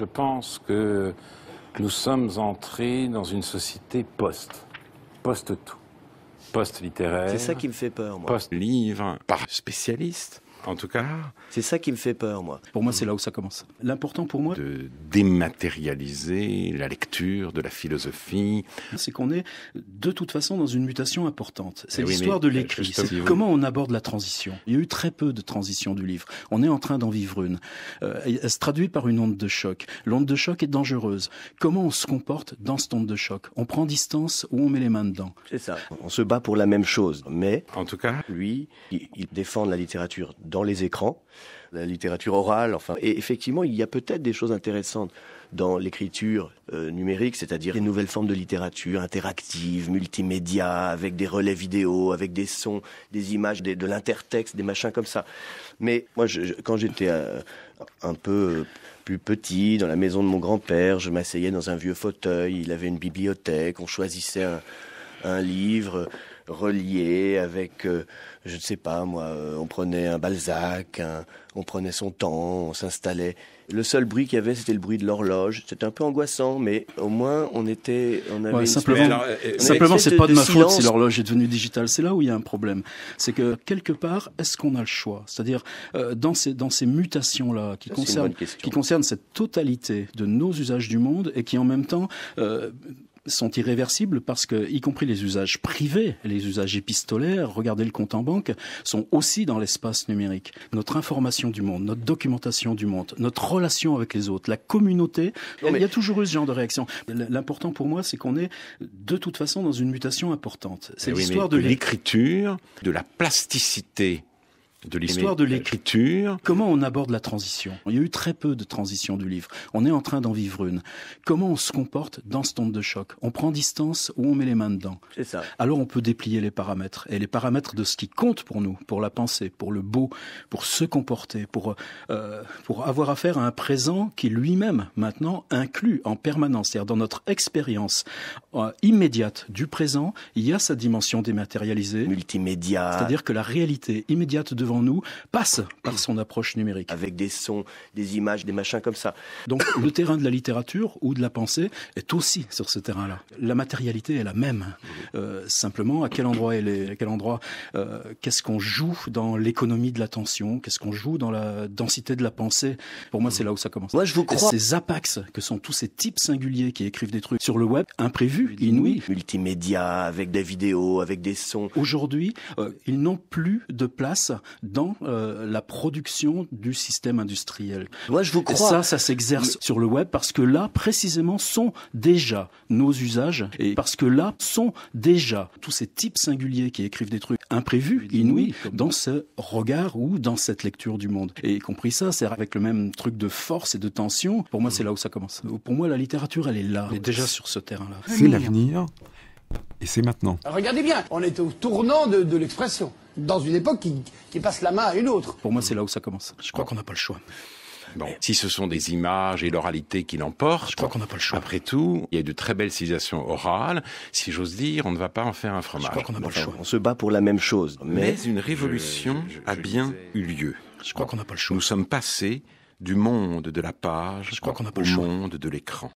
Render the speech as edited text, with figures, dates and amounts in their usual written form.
je pense que nous sommes entrés dans une société post-tout, post-littéraire. C'est ça qui me fait peur, moi. Post-livre, par spécialiste, en tout cas. C'est ça qui me fait peur, moi. Pour moi, c'est là où ça commence. L'important pour moi, De dématérialiser la lecture, de la philosophie. c'est qu'on est de toute façon dans une mutation importante. C'est Oui, l'histoire mais de l'écrit. justement, C'est comment on aborde la transition. Il y a eu très peu de transition du livre. On est en train d'en vivre une. Elle se traduit par une onde de choc. L'onde de choc est dangereuse. Comment on se comporte dans cette onde de choc? On prend distance ou on met les mains dedans? C'est ça. On se bat pour la même chose. Mais, En tout cas, lui, il défend la littérature dans les écrans, la littérature orale, enfin. Et effectivement, il y a peut-être des choses intéressantes dans l'écriture numérique, c'est-à-dire des nouvelles formes de littérature interactive, multimédia, avec des relais vidéo, avec des sons, des images, de l'intertexte, des machins comme ça. Mais moi, quand j'étais un peu plus petit, dans la maison de mon grand-père, je m'asseyais dans un vieux fauteuil, il avait une bibliothèque, on choisissait un livre relié avec, je ne sais pas moi, on prenait un Balzac, on prenait son temps, on s'installait. Le seul bruit qu'il y avait, c'était le bruit de l'horloge. C'était un peu angoissant, mais au moins on avait Ouais, une simplement, espèce c'est pas de ma faute silence. si l'horloge est devenue digitale. C'est là où il y a un problème. C'est que quelque part, est-ce qu'on a le choix? C'est-à-dire dans ces mutations-là qui Ça, c'est une bonne question. concernent cette totalité de nos usages du monde et qui en même temps sont irréversibles parce que, y compris les usages privés, les usages épistolaires, regardez le compte en banque, sont aussi dans l'espace numérique. Notre information du monde, notre documentation du monde, notre relation avec les autres, la communauté, il y a toujours eu ce genre de réaction. L'important pour moi, c'est qu'on est de toute façon dans une mutation importante. C'est l'histoire de l'écriture, de la plasticité. De l'histoire de l'écriture. Comment on aborde la transition? Il y a eu très peu de transition du livre. On est en train d'en vivre une. Comment on se comporte dans cette onde de choc? On prend distance ou on met les mains dedans? C'est ça. Alors on peut déplier les paramètres. Et les paramètres de ce qui compte pour nous, pour la pensée, pour le beau, pour se comporter, pour avoir affaire à un présent qui lui-même, maintenant, inclut en permanence. C'est-à-dire dans notre expérience immédiate du présent, il y a sa dimension dématérialisée. Multimédia. C'est-à-dire que la réalité immédiate devant nous passe par son approche numérique. Avec des sons, des images, des machins comme ça. Donc le terrain de la littérature ou de la pensée est aussi sur ce terrain-là. La matérialité est la même. Simplement, à quel endroit elle est, à quel endroit, qu'est-ce qu'on joue dans l'économie de l'attention, qu'est-ce qu'on joue dans la densité de la pensée. Pour moi, c'est là où ça commence. Moi, je vous crois. Ces apax que sont tous ces types singuliers qui écrivent des trucs sur le web, imprévus, inouïs. Multimédia, avec des vidéos, avec des sons. Aujourd'hui, ils n'ont plus de place dans la production du système industriel. Moi, je vous crois. Et ça s'exerce sur le web parce que là, précisément, sont déjà nos usages et parce que là, sont déjà tous ces types singuliers qui écrivent des trucs imprévus, inouïs, dans ce regard ou dans cette lecture du monde. Et y compris ça, c'est avec le même truc de force et de tension. Pour moi, c'est là où ça commence. Pour moi, la littérature, elle est là. Elle est déjà sur ce terrain-là. C'est l'avenir. Et c'est maintenant. Regardez bien, on est au tournant de l'expression, dans une époque qui passe la main à une autre. Pour moi, c'est là où ça commence. Je crois qu'on n'a pas le choix. Bon, si ce sont des images et l'oralité qui l'emportent, je crois qu'on n'a pas le choix. Après tout, il y a de très belles civilisations orales. Si j'ose dire, on ne va pas en faire un fromage. Je crois qu'on n'a pas le choix. On se bat pour la même chose. Mais une révolution a bien eu lieu. Je crois qu'on n'a pas le choix. Nous sommes passés du monde de la page au monde de l'écran.